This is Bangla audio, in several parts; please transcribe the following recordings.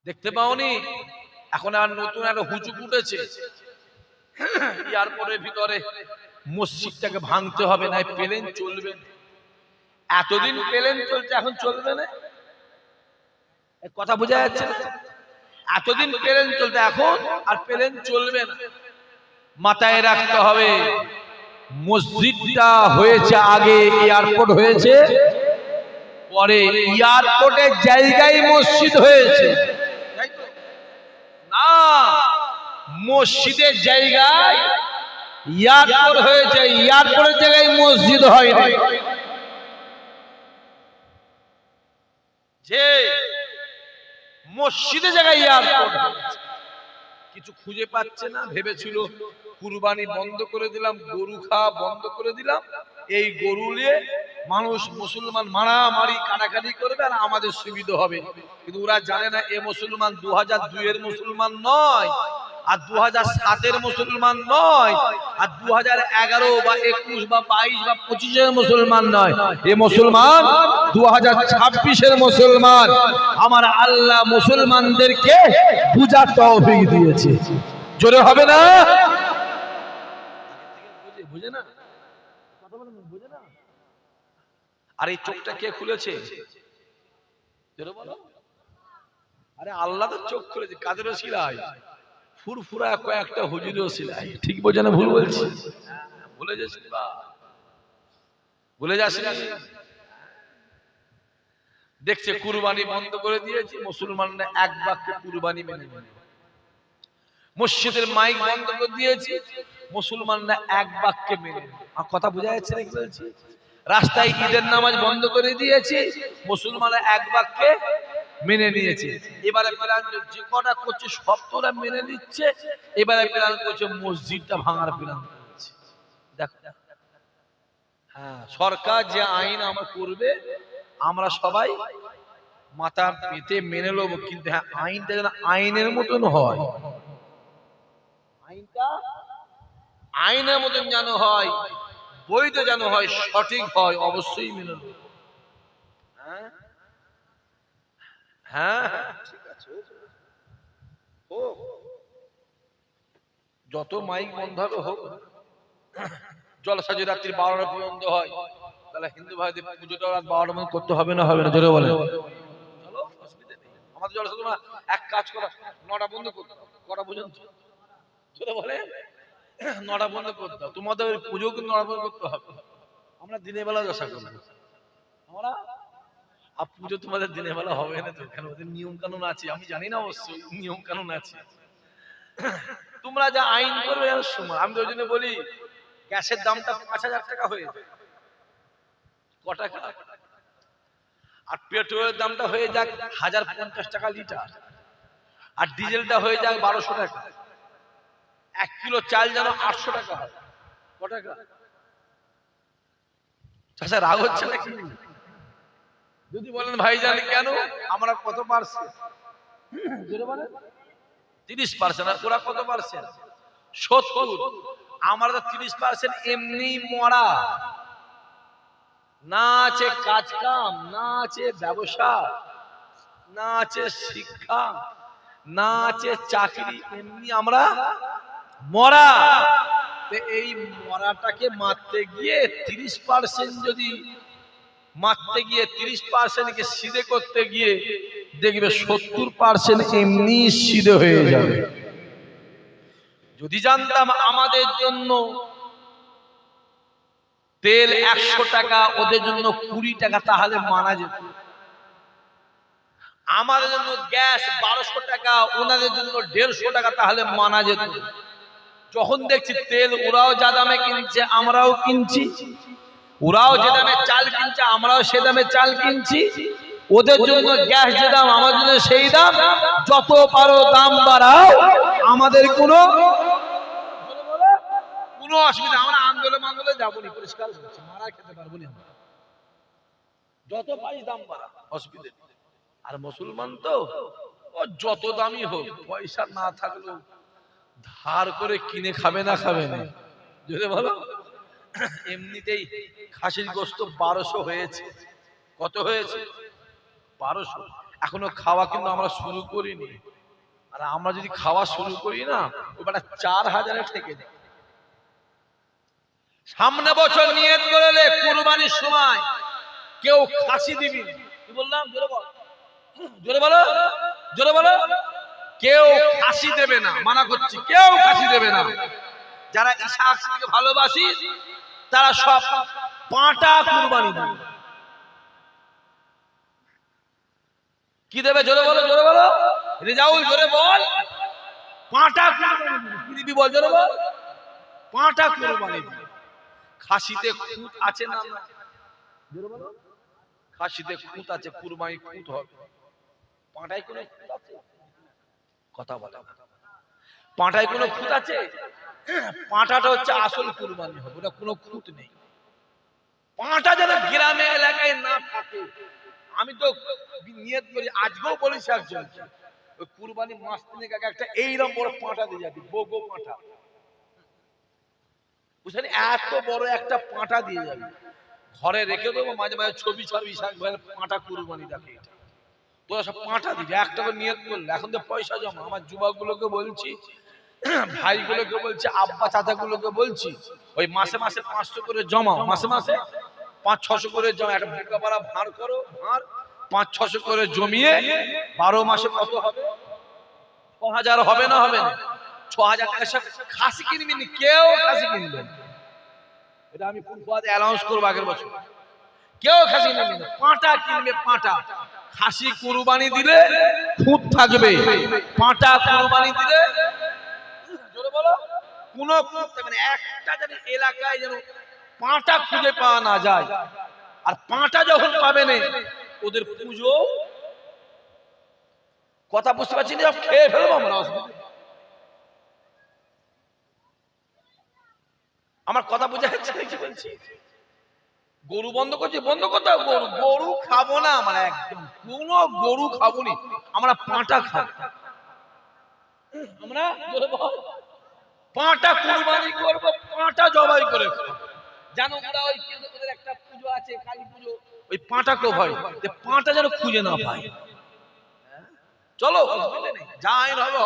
দেখতে পাওনি? এখন আর নতুন একটা হুজুক উঠেছে, এয়ারপোর্টের ভিতরে মসজিদটাকে ভাঙতে হবে, না প্লেন চলবে না। এতদিন প্লেন চলছে, এখন চলবে না। কথা বোঝা যাচ্ছে না? এতদিন প্লেন চলতে, এখন আর প্লেন চলবে না। মাথায় রাখতে হবে, মসজিদটা হয়েছে আগে, এয়ারপোর্ট হয়েছে পরে। এয়ারপোর্টের জায়গায় মসজিদ হয়েছে না, মসজিদের জায়গায় এয়ারপোর্ট হয়েছে, এয়ারপোর্টের জায়গায় মসজিদ হয়নি। যে মসজিদের জায়গায় এয়ারপোর্ট কিছু খুঁজে পাচ্ছে না, ভেবেছিল কুরবানি বন্ধ করে দিলাম, গরু খাওয়া বন্ধ করে দিলাম, এই গরু নিয়ে মানুষ মুসলমান মারামারি কাটাকাটি করবে আর আমাদের সুবিধা হবে। কিন্তু ওরা জানে না, এ মুসলমান 2002 এর মুসলমান নয়, আর 2007 এর মুসলমান নয়, আর 2011 বা 21 বা 22 বা 25 এর মুসলমান নয়। এ মুসলমান 2026 এর মুসলমান। আমার আল্লাহ মুসলমানদেরকে বুঝার তৌফিক দিয়েছে। জোরে হবে না? বুঝে না? কথা বলেন, বুঝে না? আর এই চোখটা কে খুলেছে? জোরে বলো। আরে আল্লাহ তো চোখ খুলেছে, কাদের ওসিলায়? ফুরফুরা কয়েকটা হুজুরের ওসিলায়। ঠিক বোঝে না? ভুল বলছি? ভুলে যাসনি বা ভুলে যাসনি? দেখছে কুরবানি বন্ধ করে দিয়েছে, মুসলমানরা এক বাক্যে কুরবানি মেনে নেবে। মসজিদের মাইক বন্ধ করে দিয়েছে, মুসলমানরা এক বাক্যে মেনে নেবে। আর কথা বোঝা যাচ্ছে নাকি বলছি? রাস্তায় ঈদের নামাজ বন্ধ করে দিয়েছে, মুসলমানরা এক বাক্যে মেনে নিয়েছে। এবারে প্ল্যান যে কটা করছে সব তো ওরা মেনে নিচ্ছে, এবারে প্ল্যান করছে মসজিদটা ভাঙার প্ল্যান করছে। দেখো, হ্যাঁ, সরকার যে আইন আমরা করবে আমরা সবাই মাথা পেতে মেনে নেবো, কিন্তু হ্যাঁ, আইনটা যেন আইনের মতন হয়। আইনটা আইনের মতন যেন হয়, বৈধ যেন হয়, সঠিক হয়, অবশ্যই মেনে নেব। হ্যাঁ হ্যাঁ, ঠিক আছে। হোক, যত মাইক বন্ধ হবে হোক। জলসা যদি রাত্রি 12টা পর্যন্ত হয়, তাহলে হিন্দু ভাইদের পুজোটা রাত 12টার মধ্যে করতে হবে না? হবে না? জোরে বলে। চলো, অসুবিধা নেই। আমাদের জলসা তোমরা এক কাজ করো, 9টা বন্ধ করতে দাও। কটা পর্যন্ত? জোরে বলে। 9টা বন্ধ করতে দাও। তোমাদের পুজো কিন্তু 9টা বন্ধ করতে হবে। আমরা দিনের বেলা জলসা করব। আমরা আর পুজো তোমাদের দিনের বেলা হবে না তো? কেন? ওদের নিয়ম কানুন আছে, আমি জানি না, অবশ্যই নিয়ম কানুন আছে। তোমরা যা আইন করবে সময়, আমি তো ওই জন্য বলি গ্যাসের দামটা 5000 টাকা হয়ে যায়। ক টাকা? আর পেট্রোলের দামটা হয়ে যাক 1050 টাকা লিটার, আর ডিজেলটা হয়ে যাক 1200 টাকা। 1 কিলো চাল যেন 800 টাকা হয়। ক টাকা? আচ্ছা, রাগ হচ্ছে নাকি? যদি বলেন ভাই জানি কেন, আমরা কত পার্সেন্ট? 30%। আর ওরা কত পার্সেন্ট? 70। আমরা তো 30% এমনি মরা। না আছে কাজ কাম, না আছে ব্যবসা, না আছে শিক্ষা, না আছে চাকরি, এমনি আমরা মরা। এই মরাটাকে মারতে গিয়ে 30% যদি মারতে গিয়ে 30%কে সিধে করতে গিয়ে দেখবে 70% এমনি সিধে হয়ে যাবে। যদি জানতাম আমাদের জন্য তেল 100 টাকা, ওদের জন্য 20 টাকা, তাহলে মানা যেত। আমাদের জন্য গ্যাস 1200 টাকা, ওনাদের জন্য 150 টাকা, তাহলে মানা যেত। যখন দেখছি তেল ওরাও যা দামে কিনছে আমরাও কিনছি, ওরাও যে দামে চাল কিনছে আমরাও সে দামে চাল কিনছি, ওদের জন্য গ্যাস যে দাম আমাদের জন্য সেই দাম, যত পারো দাম বাড়াও, আমাদের কোনো অসুবিধা। আমরা আন্দোলনে যাবো না, পরিষ্কার বলছি, মারা খেতে পারবো না আমরা। যত পাই দাম বাড়া, অসুবিধা নেই। আর মুসলমান তো ও যত দামি হোক, পয়সা না থাকলেও ধার করে কিনে খাবে না? খাবে না? যদি বলো, এমনিতেই খাসির গোশত 1200 হয়েছে। কত হয়েছে? 1200। এখনো খাওয়া কিন্তু আমরা শুরু করিনি। আর আমরা যদি খাওয়া শুরু করি না, ওটা 4000-এ ঠেকে যায়। সামনে বছর নিয়ত করলে কুরবানির সময় কেউ খাসি দিবি। কি বললাম? জোরে বল, জোরে বলো, জোরে বলো। কেউ খাসি দেবে না, মানা করছি, কেউ খাসি দেবে না। যারা ঈশা আকসারকে ভালোবাসি তারা সব পাঁটা কুরবানি দেবে। কি দেবে? জোরে বলো, জোরে বলো। রেজাউল জোরে বল। পাঁটা কুরবানি দিবি। কি দিবি বল? জোরে বল। পাঁটা কুরবানি দিবি। খাসিতে খুঁত আছে না? জোরে বলো। খাসিতে খুঁত আছে, কুরবানি খুঁত হবে। পাঁটায় কোনো খুঁত আছে? কথা বলে না। পাঁটায় কোনো খুঁত আছে? পাঁটাটা হচ্ছে আসল কুরবানি হবে, ওটা কোনো খুঁত নেই। পাঁটা যেন গ্রামে এলাকায় না থাকে। আমি তো নিয়ত করি, আজকেও বলেছি একজন, ওই কুরবানি মাস তিনেক আগে একটা এইরকম বড় পাঁটা দিয়ে যাবি, বগো পাঁটা, বুঝলেন? এত বড় একটা পাঁটা দিয়ে যাবি, ঘরে রেখে দেবো, মাঝে মাঝে ছবি ছবি পাঁটা কুরবানি দেখে। এটা তোরা সব পাঁটা দিবি, একটা করে নিয়ত করলে। এখন তো পয়সা জমা। আমার যুবকগুলোকে বলছি, ভাইগুলোকে বলছি, আব্বা চাচাগুলোকে বলছি, ওই মাসে মাসে 500 করে জমাও, মাসে মাসে 500-600 করে জমা, একটা বোকা পাড়া ভাঁড় করো, ভাঁড় 500-600 করে জমিয়ে 12 মাসে কত হবে? 6000 হবে না? হবে না? 6000 টাকা সব খাসি কিনবি না, কেউ খাসি কিনবে না। এটা আমি ফুলফাতে অ্যানাউন্স করবো আগের বছর। কেউ খাসি কিনবে না, পাঁটা কিনবে, পাঁটা। খাসি কুরবানি দিলে খুঁত থাকবে, পাঁটা কুরবানি দিলে জোরে বলো কোনো খুঁত থাকবে না। একটা যেন এলাকায় যেন পাঁটা খুঁজে পাওয়া না যায়। আর পাঁটা যখন পাবে না, ওদের পুজো, কথা বুঝতে পারছি না, খেয়ে ফেলবো আমরা। আমার কথা বোঝা যাচ্ছে কি বলছি? গরু বন্ধ করছি, বন্ধ করতে হবে। গরু গরু খাবো না আমরা, একদম কোনো গরু খাবো নি আমরা, পাঁটা খাবো আমরা। পাঁটা কুরবানি করবো, পাঁটা জবাই করে জানো। ওরা ওই ওদের একটা পুজো আছে, কালী পুজো, ওই পাঁটাকে ভয়, যে পাঁটা যেন খুঁজে না পায়। চলো, যা আইন হবে,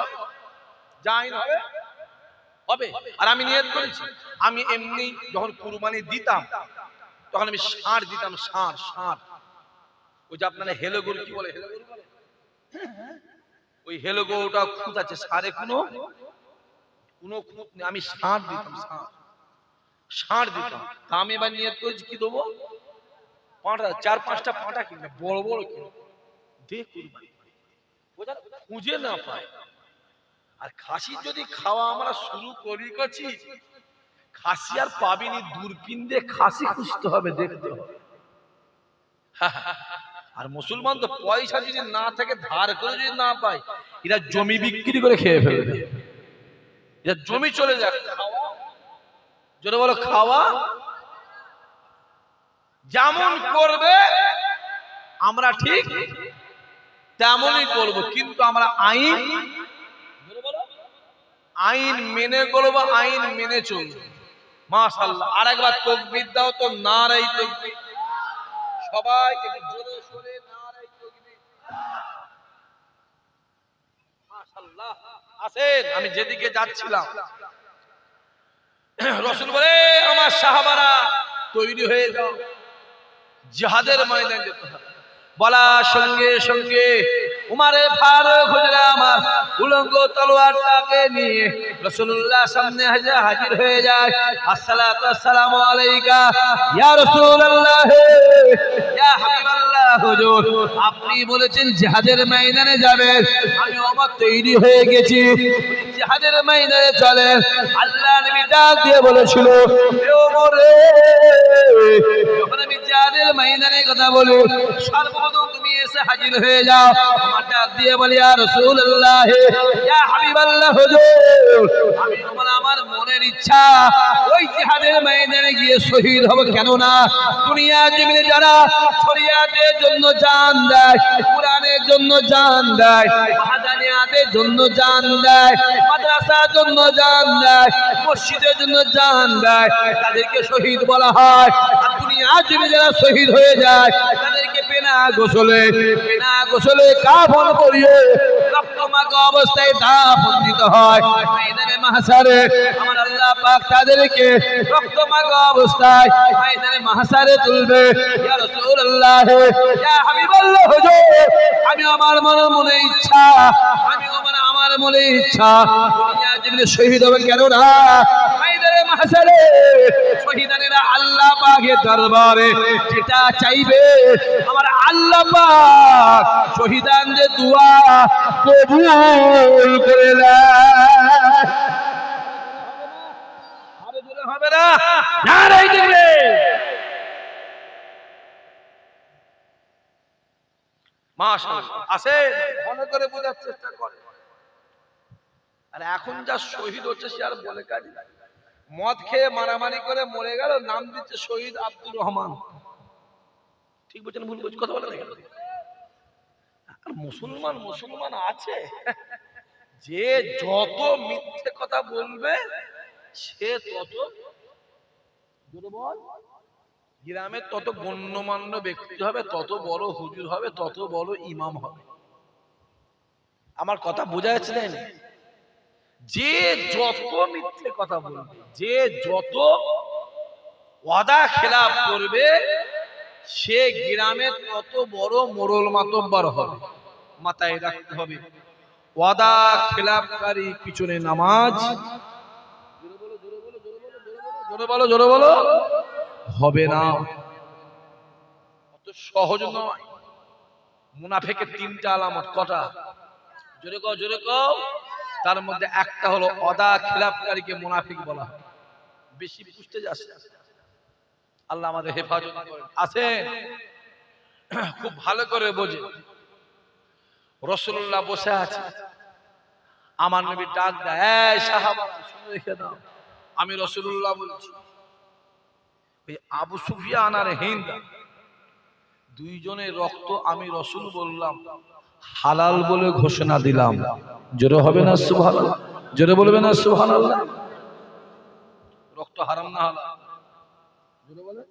যা আইন হবে হবে। আর আমি নিয়ত করেছি, আমি এমনি যখন কুরবানি দিতাম তখন আমি ষাঁড় দিতাম, ষাঁড়, ষাঁড়। ওই যে আপনারা হেলো গরু কি বলে, হেলো গরু বলে, ওই হেলো গরুটা খুঁত আছে, ষাঁড়ে কোনো খুঁত নেই। আমি ষাঁড় দিতাম, ষাঁড়, ষাঁড় দিতাম। তা আমি এবার নিয়ত করেছি কি দেবো? পাঁটা, 4-5টা পাঁটা কিনবে, বড় বড় কিনবে, দে কুরবানি, খুঁজে না পায়। আর খাসি যদি খাওয়া আমরা শুরু করছি, খাসি আর পাবিনি, দূরবীন দিয়ে খাসি খুঁজতে হবে, দেখতে হবে। আর মুসলমান তো পয়সা যদি না থাকে, ধার করে যদি না পায়, এরা জমি বিক্রি করে খেয়ে ফেলবে। এরা জমি চলে যাক, জোরে বলো, খাওয়া যেমন করবে আমরা ঠিক তেমনই করব, কিন্তু আমরা আইন, আইন মেনে করবো, আইন মেনে চলবো। মাশাআল্লাহ। আরেকবার তাকবীর দাও তো, নারায়ে তাকবীর। সবাই একটু জোরে সোরে নারায়ে তাকবীর। মাশাআল্লাহ। আসেন, আমি যেদিকে যাচ্ছিলাম, রাসূল বলে, আমার সাহাবারা তৈরি হয়ে যাও, জিহাদের ময়দানে যেতে হবে। বলার সঙ্গে সঙ্গে উমারে ফারুক হুজুর আমার উলঙ্গ তলোয়ারটাকে নিয়ে রাসূলুল্লাহ সামনে হাজির হয়ে যায়। আসসালাতু আসসালামু আলাইকা ইয়া রাসূলুল্লাহ, ইয়া হাবিবাল্লাহ হুজুর, আপনি বলেছেন জিহাদের ময়দানে যাবেন, আমি ওমর তৈরি হয়ে গেছি, জিহাদের ময়দানে চলেন। আল্লাহ নবী ডাক দিয়ে বলেছিল, হে ওমর রে, যখন আমি জিহাদের ময়দানে কথা বলি, সর্বপ্রথম তুমি এসে হাজির হয়ে যাও। আমার ডাক দিয়ে বলি, ইয়া রাসূলুল্লাহ, ইয়া হাবিবাল্লাহ হুজুর, আমি আমার মনের ইচ্ছা ওই জিহাদের ময়দানে গিয়ে শহীদ হব। কেন না, দুনিয়া জমিনে যারা শরিয়াতের জন্য জান দেয়, কোরআনের জন্য জান দেয়, কায়নাতের জন্য জান দেয়, মাদ্রাসার জন্য জান দেয়, মসজিদের জন্য জান দেয়, তাদেরকে শহীদ বলা হয়। আর দুনিয়া জুড়ে যারা শহীদ হয়ে যায় তাদেরকে বিনা গোসলে কাফন পরিয়ে রক্তমাখা অবস্থায় দাফন দিতে হয়। ময়দানে মাহশারে আমার আল্লাহ পাক তাদেরকে রক্তমাখা অবস্থায় ময়দানে মাহশারে তুলবে। ইয়া রাসূলুল্লাহ, ইয়া হাবিবাল্লাহ, হুজুর, আমি আমার মনে ইচ্ছা দুনিয়া জীবনে শহীদ হবে। কেন না ময়দানে মাহশারে শহীদানেরা আল্লাহ পাকের দরবারে যেটা চাইবে আমার আল্লাহ পাক শহীদানদের দোয়া কবুল করে নেয়। আরে জোরে হবে না, নারায়ে তাকবীর। মাশাআল্লাহ, আসে ভালো করে বোঝার চেষ্টা করে। আর এখন যা শহীদ হচ্ছে সে আর বলে কাজ নাই। মদ খেয়ে মারামারি করে মরে গেল, নাম দিচ্ছে শহীদ আব্দুর রহমান। ঠিক বলছেন ভুল বলছি? কথা বলে দেখেন। আর মুসলমান আছে যে যত মিথ্যে কথা বলবে সে তত দুর্বল, গ্রামে তত গণ্যমান্য ব্যক্তি হবে, তত বড় হুজুর হবে, তত বড় ইমাম হবে। আমার কথা বোঝা যাচ্ছে না? যে যত মিথ্যে কথা বলবে, যে যত ওয়াদা খেলাপ করবে, সে গ্রামে তত বড় মোড়ল মাতব্বর হবে। মাথায় রাখতে হবে, ওয়াদা খেলাপকারী পিছনে নামাজ জোরে বলো হবে না। অত সহজ নয়। মুনাফিকের তিনটা আলামত। কটা? জোরে কও। তার মধ্যে একটা হলো ওয়াদা খেলাপকারীকে মুনাফিক বলা হয়। বেশি বুঝতে যাচ্ছে, আল্লাহ আমাদের হেফাজত করেন। আছেন খুব ভালো করে বোঝে। রাসূলুল্লাহ বসে আছে, আমার নবী ডাক দেয়, এই সাহাবা শুনে রেখে দাও, আমি রাসূলুল্লাহ বলছি। ওই আবু সুফিয়ান আর হিন্দ দুইজনের রক্ত আমি রাসূল বললাম হালাল বলে ঘোষণা দিলাম। জোরে হবে না সুবহানাল্লাহ? জোরে বলবে না সুবহানাল্লাহ? রক্ত হারাম না হালাল? জোরে বলে।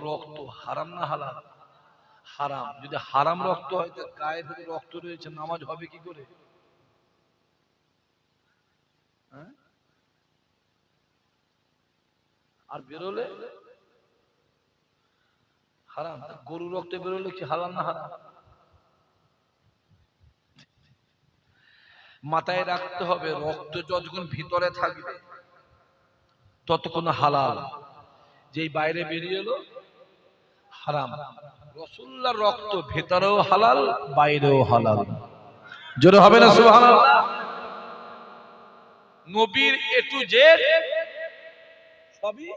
রক্ত হারাম না হালাল? হারাম। যদি হারাম রক্ত হয় তো গায়ে থেকে রক্ত রয়েছে, নামাজ হবে কি করে? আর বেরোলে হারাম। গরু রক্ত বেরোলে কি হালাল না হারাম? মাথায় রাখতে হবে, রক্ত যতক্ষণ ভিতরে থাকবে ততক্ষণ হালাল, যেই বাইরে বেরিয়ে এলো হারাম। রাসূলুল্লাহর রক্ত ভেতরেও হালাল, বাইরেও হালাল। জোরে হবে না সুবহানাল্লাহ? নবীর এ টু জেড সবই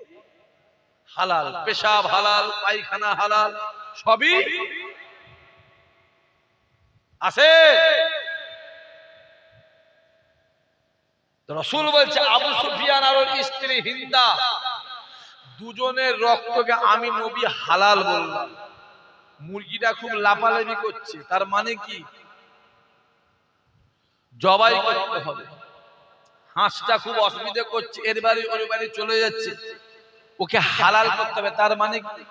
হালাল। পেশাব হালাল, পায়খানা হালাল, সবই আছে। রাসূল বলছে আবু সুফিয়ান আর ওর স্ত্রী হিন্দা দুজনের রক্তকে আমি নবী হালাল বললাম। মুরগিটা খুব লাফালাফি করছে, তার মানে কি? জবাই করতে হবে। হাঁসটা খুব অসুবিধা করছে, এর বাড়ি ওর বাড়ি চলে যাচ্ছে, ওকে হালাল করতে হবে, তার মানে কি?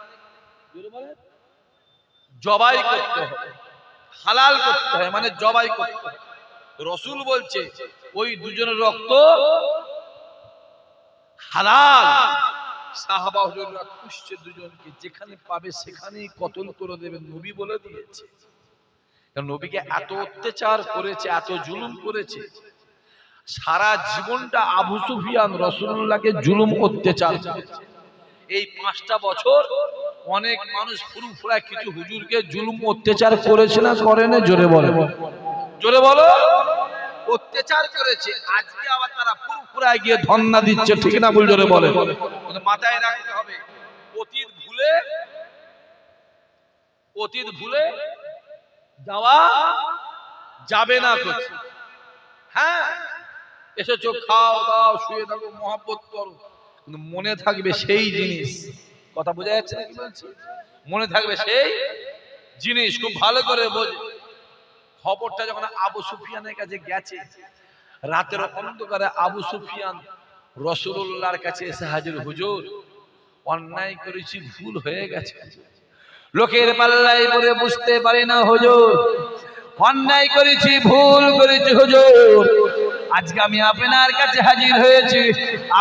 জবাই করতে হবে, হালাল করতে হবে, মানে জবাই করতে হবে। রাসূল বলছে ওই দুজনের রক্ত হালাল। সাহাবা হুজুররা খুঁজছে দুজনকে, যেখানে পাবে সেখানেই কতল করে দেবে, নবী বলে দিয়েছে। কারণ নবীকে এত অত্যাচার করেছে, এত জুলুম করেছে, সারা জীবনটা আবু সুফিয়ান রাসূলুল্লাহকে জুলুম অত্যাচার করেছে। এই 5টা বছর অনেক মানুষ ফুরফুরা কিছু হুজুরকে জুলুম অত্যাচার করেছে না করে না? জোরে বলো, জোরে বলো। অত্যাচার করেছে, আজকে আবার তারা ফুরফুরায় গিয়ে ধন্না দিচ্ছে। ঠিক না ভুল? জোরে বলে। মাথায় রাখতে হবে, অতীত ভুলে যাওয়া যাবে না। হ্যাঁ, এসেছো, খাও দাও, শুয়ে থাকো, মহব্বত করো, কিন্তু মনে থাকবে সেই জিনিস। কথা বোঝা যাচ্ছে না কি বলছি? মনে থাকবে সেই জিনিস। খুব ভালো করে বোঝে। খবরটা যখন আবু সুফিয়ানের কাছে গেছে, রাতের অন্ধকারে আবু সুফিয়ান রাসূলুল্লাহর কাছে এসে হাজির, হুজুর অন্যায় করেছি, ভুল হয়ে গেছে। লোকের পাল্লায় পড়ে বুঝতে পারি না হুজুর, অন্যায় করেছি, ভুল করেছি হুজুর। আজকে আমি আপনার কাছে হাজির হয়েছি,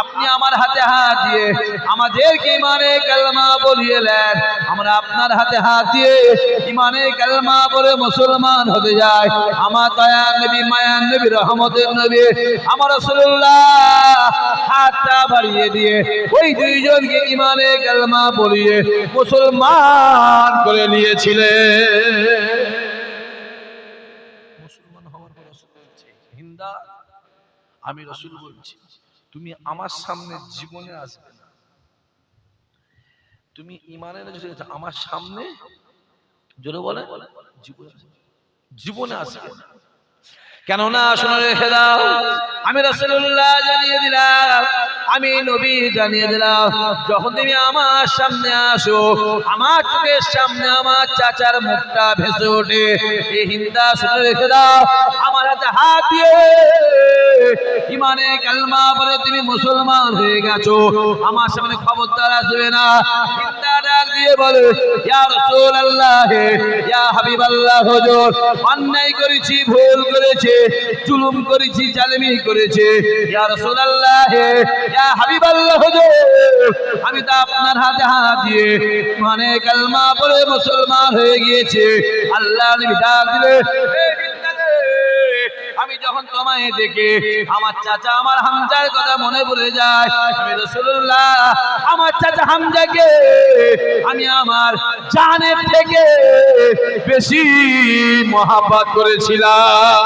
আপনি আমার হাতে হাত দিয়ে আমাদেরকে ইমানে কালমা বলিয়ে নেন। আমরা আপনার হাতে হাত দিয়ে ইমানে কালমা বলে মুসলমান হতে যাই। আমার দয়ার নবী, মায়ার নবী, রহমতের নবী আমার রাসূলুল্লাহ হাতটা বাড়িয়ে দিয়ে ওই দুইজনকে ইমানে কালমা বলিয়ে মুসলমান করে নিয়েছিলেন। মুসলমান হওয়ার পর রাসূল বলছে, হিন্দা আমি রাসূল বলছি, তুমি আমার সামনে জীবনে আসবে না। তুমি ঈমানে এনেছো, আমার সামনে জোরে বলে জীবনে আসবে না। কেননা শুনে রেখে দাও, আমি রাসূলুল্লাহ জানিয়ে দিলাম, আমি নবী জানিয়ে দিলাম, যখন তুমি আমার সামনে আসো, আমার চোখের সামনে আমার চাচার মুখটা ভেসে ওঠে। এই হিন্দা শুনে রেখে দাও, আমার হাতে হাত দিয়ে ইমানে কালমা বলে তুমি মুসলমান হয়ে গেছো, আমার সামনে খবরদার আসবে না। হিন্দা ডাক দিয়ে বলে, ইয়া রাসূলুল্লাহ, ইয়া হাবিবাল্লাহ, হুজুর অন্যায় করেছি, ভুল করেছি, জুলুম করেছি, জালিমি করেছি। ইয়া রাসূলুল্লাহ, ইয়া হাবিবাল্লাহ, হুজুর আমি তো আপনার হাতে হাত দিয়ে মানে কালমা পড়ে মুসলমান হয়ে গিয়েছে। আল্লাহ নবী ডাক দিলে, আমি যখন তোমায় দেখে আমার চাচা আমার হামজার কথা মনে পড়ে যায়। আমি রাসূলুল্লাহ আমার চাচা হামজাকে আমি আমার জানের থেকে বেশি মহব্বত করেছিলাম।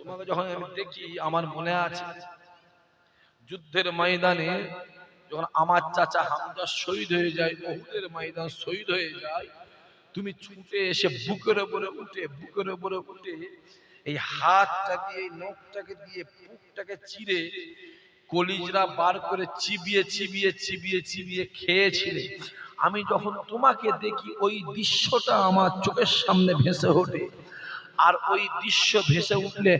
তোমাকে যখন আমি দেখি, আমার মনে আছে যুদ্ধের ময়দানে যখন আমার চাচা হামজা শহীদ হয়ে যায়, উহুদের ময়দান শহীদ হয়ে যায়, তুমি ছুটে এসে বুকের উপরে উঠে এই হাতটা দিয়ে, এই নখটাকে দিয়ে বুকটাকে চিরে কলিজা বার করে চিবিয়ে চিবিয়ে চিবিয়ে চিবিয়ে খেয়েছিলে। আমি যখন তোমাকে দেখি, ওই দৃশ্যটা আমার চোখের সামনে ভেসে ওঠে। আর ওই দৃশ্য ভেসে উঠলে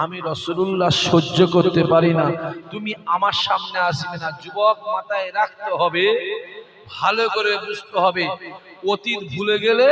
আমি রাসূলুল্লাহ সহ্য করতে পারি না। তুমি আমার সামনে আসবে না। যুবক, মাথায় রাখতে হবে, ভালো করে বুঝতে হবে, অতীত ভুলে গেলে